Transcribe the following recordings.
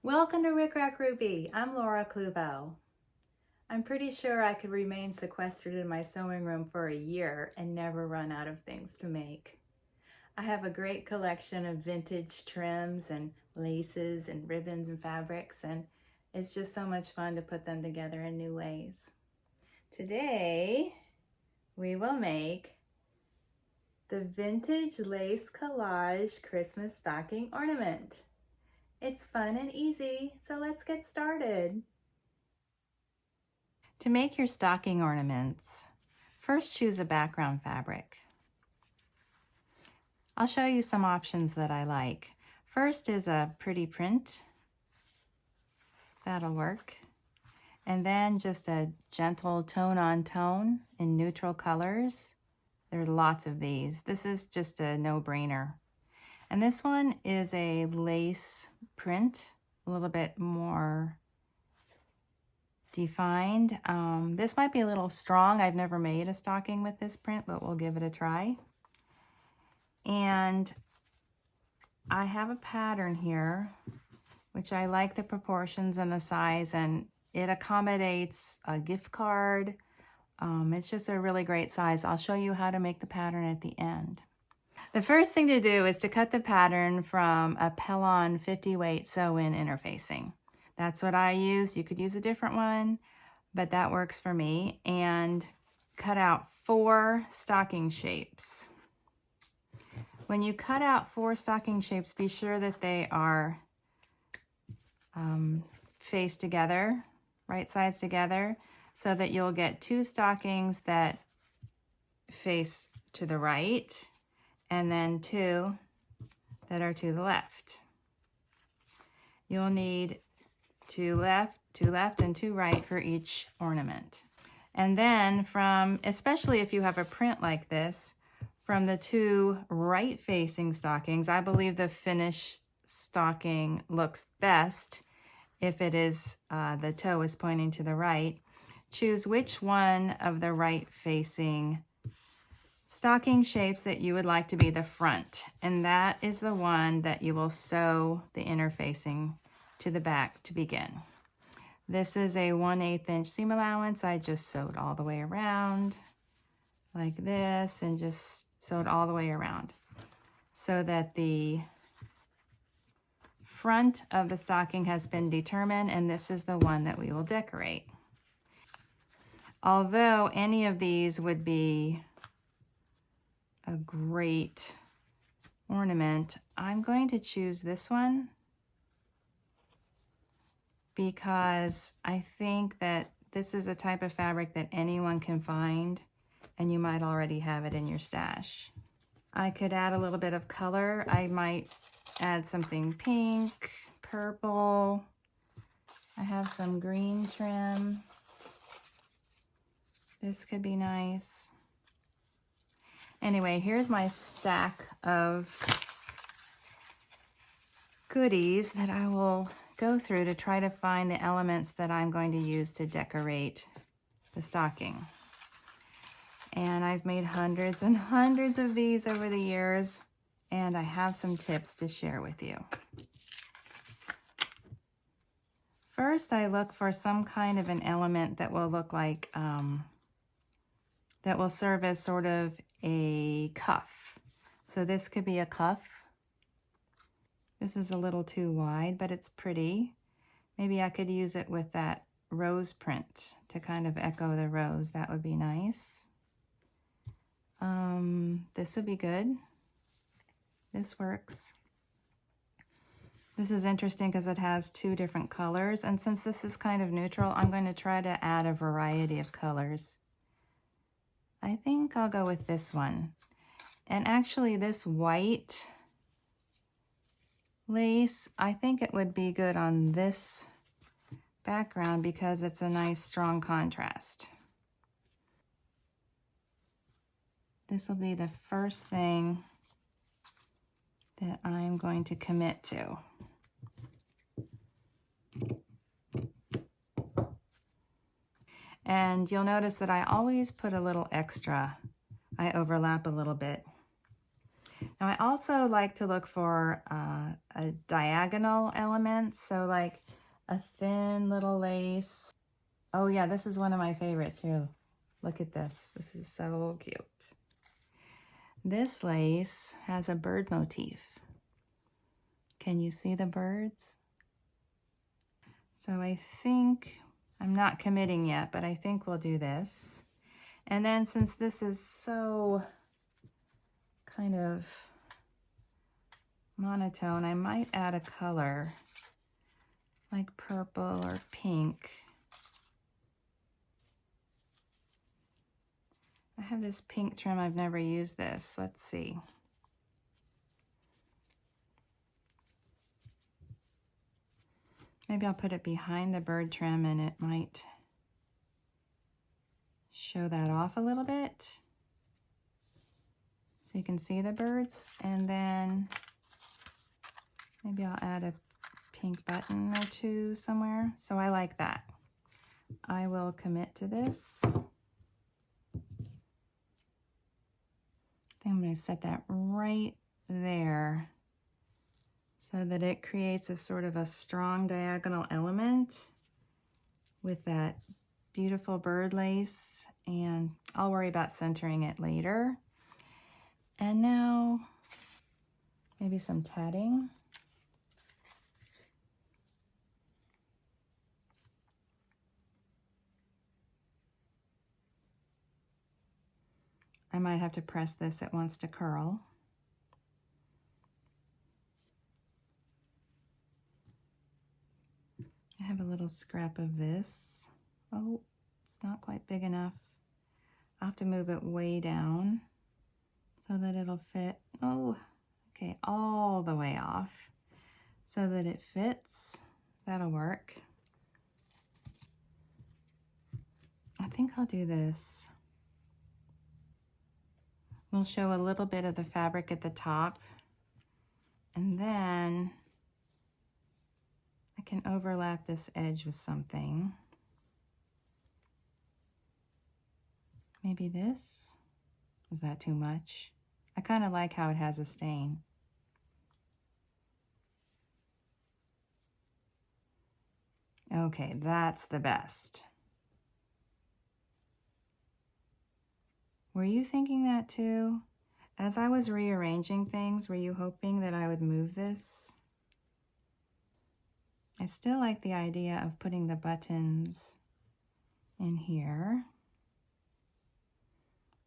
Welcome to RickRackRuby. I'm Laura Cluvo. I'm pretty sure I could remain sequestered in my sewing room for a year and never run out of things to make. I have a great collection of vintage trims and laces and ribbons and fabrics, and it's just so much fun to put them together in new ways. Today, we will make the Vintage Lace Collage Christmas Stocking Ornament. It's fun and easy, so let's get started. To make your stocking ornaments, first choose a background fabric. I'll show you some options that I like. First is a pretty print. That'll work. And then just a gentle tone on tone in neutral colors. There are lots of these. This is just a no-brainer. And this one is a lace print, a little bit more defined. This might be a little strong. I've never made a stocking with this print, but we'll give it a try. And I have a pattern here, which I like the proportions and the size, and it accommodates a gift card. It's just a really great size. I'll show you how to make the pattern at the end. The first thing to do is to cut the pattern from a Pellon 50 weight sew-in interfacing. That's what I use. You could use a different one, but that works for me. And cut out 4 stocking shapes. When you cut out 4 stocking shapes, be sure that they are faced together, right sides together, so that you'll get 2 stockings that face to the right, and then 2 that are to the left. You'll need 2 left, 2 left, and 2 right for each ornament. And then from, especially if you have a print like this, from the 2 right-facing stockings, I believe the finished stocking looks best if it is, the toe is pointing to the right. Choose which one of the right-facing stocking shapes that you would like to be the front, and that is the one that you will sew the interfacing to the back to begin. This is a 1/8 inch seam allowance. I just sewed all the way around like this and just sewed all the way around so that the front of the stocking has been determined, and this is the one that we will decorate. Although any of these would be a great ornament, I'm going to choose this one because I think that this is a type of fabric that anyone can find, and you might already have it in your stash. I could add a little bit of color. I might add something pink, purple. I have some green trim. This could be nice. Anyway, here's my stack of goodies that I will go through to try to find the elements that I'm going to use to decorate the stocking. And I've made hundreds and hundreds of these over the years, and I have some tips to share with you. First, I look for some kind of an element that will look like, that will serve as sort of a cuff. So this could be a cuff. This is a little too wide, but it's pretty. Maybe I could use it with that rose print to kind of echo the rose. That would be nice. This would be good. This works. This is interesting because it has 2 different colors, and since this is kind of neutral, I'm going to try to add a variety of colors. I think I'll go with this one. And actually this white lace, I think it would be good on this background because it's a nice strong contrast. This will be the first thing that I'm going to commit to. And you'll notice that I always put a little extra. I overlap a little bit. Now I also like to look for a diagonal element, so like a thin little lace. Oh yeah, this is one of my favorites. Here, look at this. This is so cute. This lace has a bird motif. Can you see the birds? So I think, I'm not committing yet, but I think we'll do this. And then since this is so kind of monotone, I might add a color like purple or pink. I have this pink trim, I've never used this. Let's see. Maybe I'll put it behind the bird trim and it might show that off a little bit. So you can see the birds. And then maybe I'll add a pink button or two somewhere. So I like that. I will commit to this. I think I'm going to set that right there so that it creates a sort of a strong diagonal element with that beautiful bird lace, and I'll worry about centering it later. And now maybe some tatting. I might have to press this, it wants to curl. I have a little scrap of this. Oh, it's not quite big enough. I'll have to move it way down so that it'll fit. Oh, okay, all the way off so that it fits. That'll work. I think I'll do this. We'll show a little bit of the fabric at the top, and then I can overlap this edge with something. Maybe this? Is that too much? I kind of like how it has a stain. Okay, that's the best. Were you thinking that too? As I was rearranging things, were you hoping that I would move this? I still like the idea of putting the buttons in here.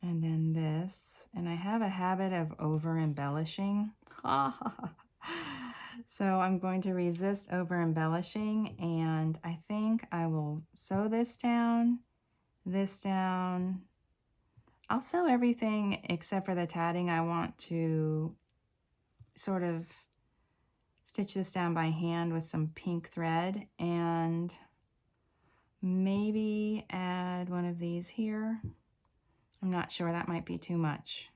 And then this. And I have a habit of over embellishing. So I'm going to resist over embellishing, and I think I will sew this down. I'll sew everything except for the tatting. I want to sort of stitch this down by hand with some pink thread and maybe add one of these here. I'm not sure, that might be too much.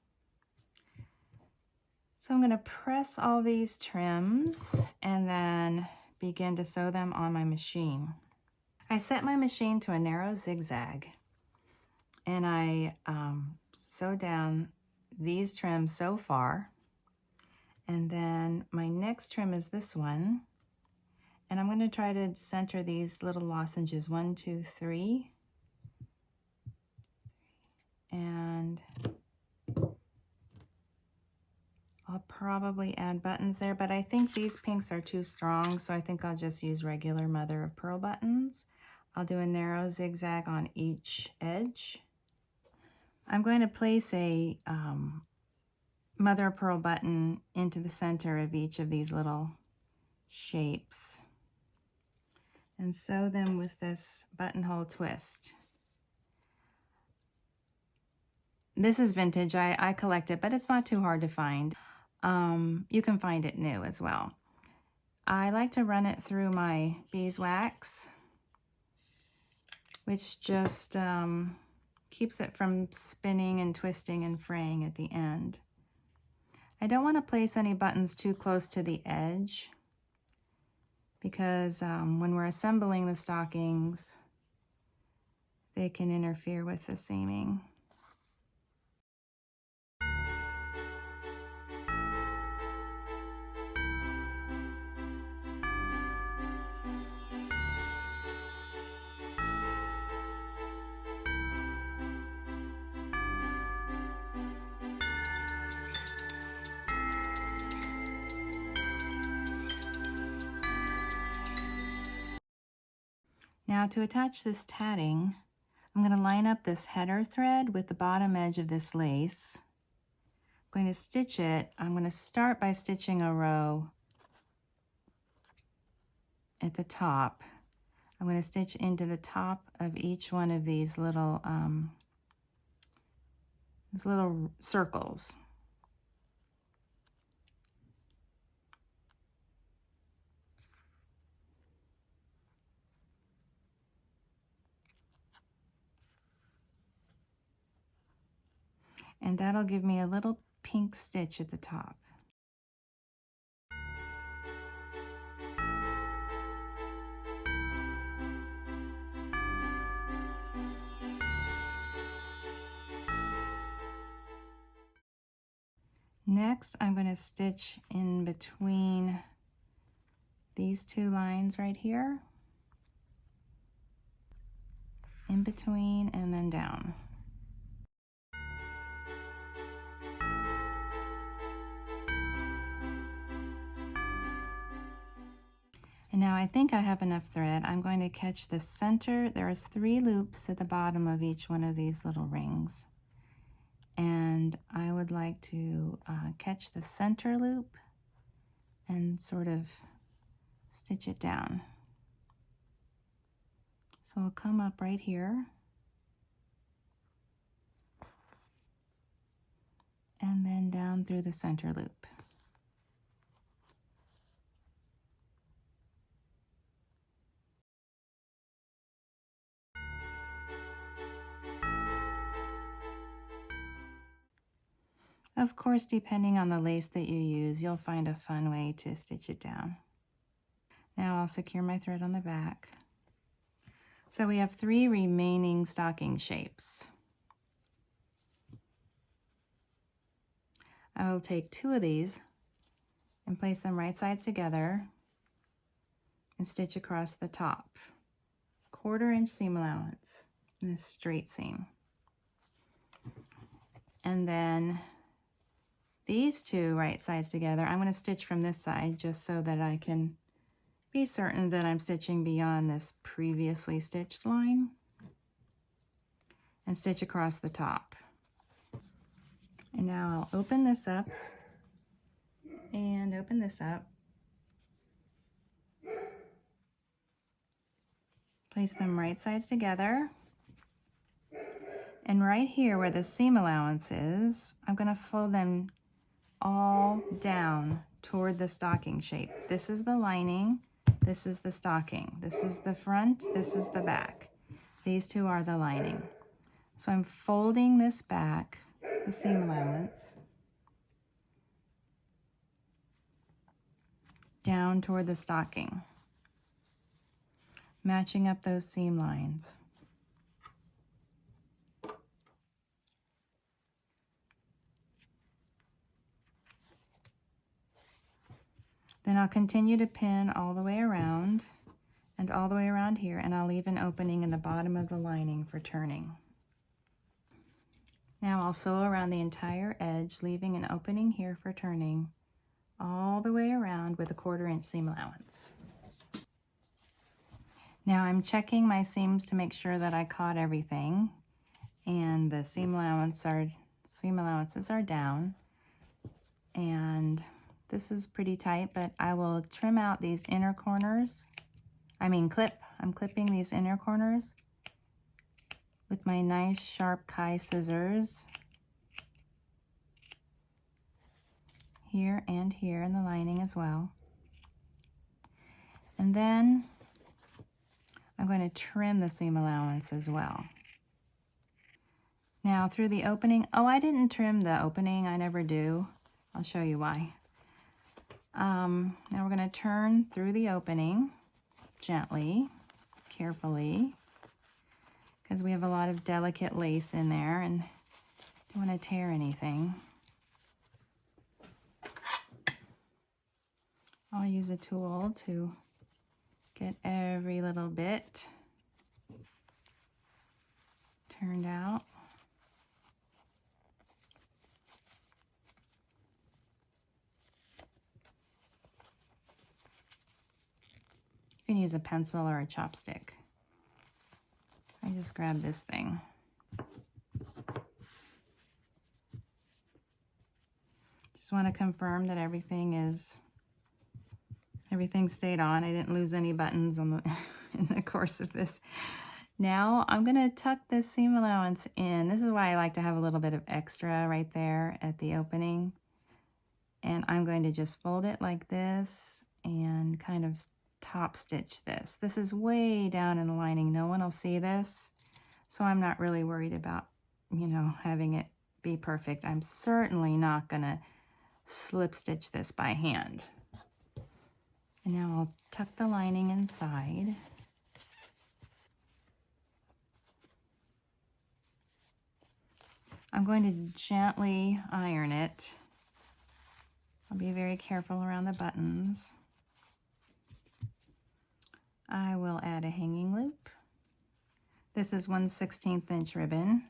So I'm going to press all these trims and then begin to sew them on my machine. I set my machine to a narrow zigzag, and I sew down these trims so far, and then my next trim is this one, and I'm going to try to center these little lozenges, 1, 2, 3, and I'll probably add buttons there, but I think these pinks are too strong, so I think I'll just use regular mother of pearl buttons. I'll do a narrow zigzag on each edge. I'm going to place a mother of pearl button into the center of each of these little shapes and sew them with this buttonhole twist. This is vintage, I collect it, but it's not too hard to find. You can find it new as well. I like to run it through my beeswax, which just keeps it from spinning and twisting and fraying at the end. I don't want to place any buttons too close to the edge because when we're assembling the stockings, they can interfere with the seaming. Now to attach this tatting, I'm going to line up this header thread with the bottom edge of this lace. I'm going to stitch it. I'm going to start by stitching a row at the top. I'm going to stitch into the top of each one of these little circles. And that'll give me a little pink stitch at the top. Next, I'm going to stitch in between these two lines right here, in between and then down. And now I think I have enough thread. I'm going to catch the center. There's 3 loops at the bottom of each one of these little rings. And I would like to catch the center loop and sort of stitch it down. So I'll come up right here and then down through the center loop. Of course, depending on the lace that you use, you'll find a fun way to stitch it down. Now I'll secure my thread on the back. So we have 3 remaining stocking shapes. I will take 2 of these and place them right sides together and stitch across the top. 1/4 inch seam allowance and a straight seam. And then these 2 right sides together, I'm going to stitch from this side just so that I can be certain that I'm stitching beyond this previously stitched line, and stitch across the top. And now I'll open this up and open this up. Place them right sides together. And right here where the seam allowance is, I'm going to fold them all down toward the stocking shape. This is the lining, this is the stocking. This is the front, this is the back. These 2 are the lining. So I'm folding this back, the seam allowance, down toward the stocking, matching up those seam lines. Then I'll continue to pin all the way around and all the way around here, and I'll leave an opening in the bottom of the lining for turning. Now I'll sew around the entire edge, leaving an opening here for turning all the way around with a 1/4 inch seam allowance. Now I'm checking my seams to make sure that I caught everything, and the seam allowances are down, and this is pretty tight, but I will trim out these inner corners. I'm clipping these inner corners with my nice sharp Kai scissors here and here in the lining as well. And then I'm going to trim the seam allowance as well. Now through the opening, oh, I didn't trim the opening, I never do. I'll show you why. Now we're going to turn through the opening gently, carefully, because we have a lot of delicate lace in there and don't want to tear anything. I'll use a tool to get every little bit turned out. You can use a pencil or a chopstick. just grab this thing. Just want to confirm that everything stayed on. I didn't lose any buttons on the in the course of this. Now I'm going to tuck this seam allowance in. This is why I like to have a little bit of extra right there at the opening. And I'm going to just fold it like this and kind of top stitch this. This is way down in the lining. No one will see this. So I'm not really worried about, you know, having it be perfect. I'm certainly not going to slip stitch this by hand. And now I'll tuck the lining inside. I'm going to gently iron it. I'll be very careful around the buttons. I will add a hanging loop. This is 1/16 inch ribbon.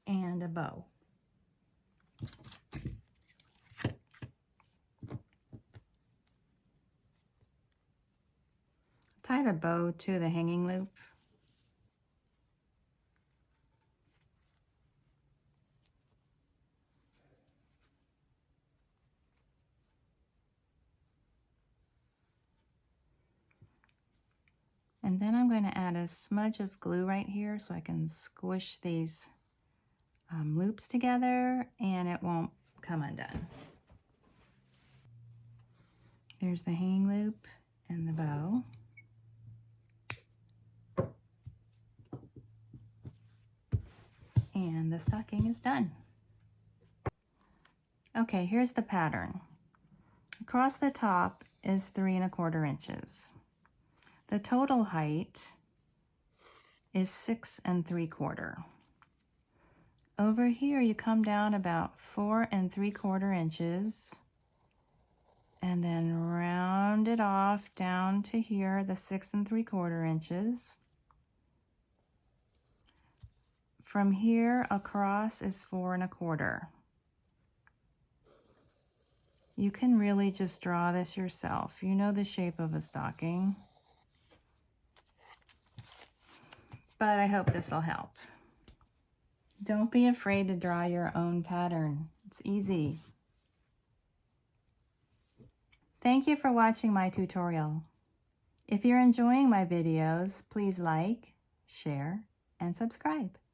And a bow. Tie the bow to the hanging loop. And then I'm going to add a smudge of glue right here so I can squish these loops together and it won't come undone. There's the hanging loop and the bow. And the stocking is done. Okay, here's the pattern. Across the top is 3 1/4 inches. The total height is 6 3/4. Over here you come down about 4 3/4 inches and then round it off down to here, the 6 3/4 inches. From here across is 4 1/4. You can really just draw this yourself. You know the shape of a stocking. But I hope this will help. Don't be afraid to draw your own pattern. It's easy. Thank you for watching my tutorial. If you're enjoying my videos, please like, share, and subscribe.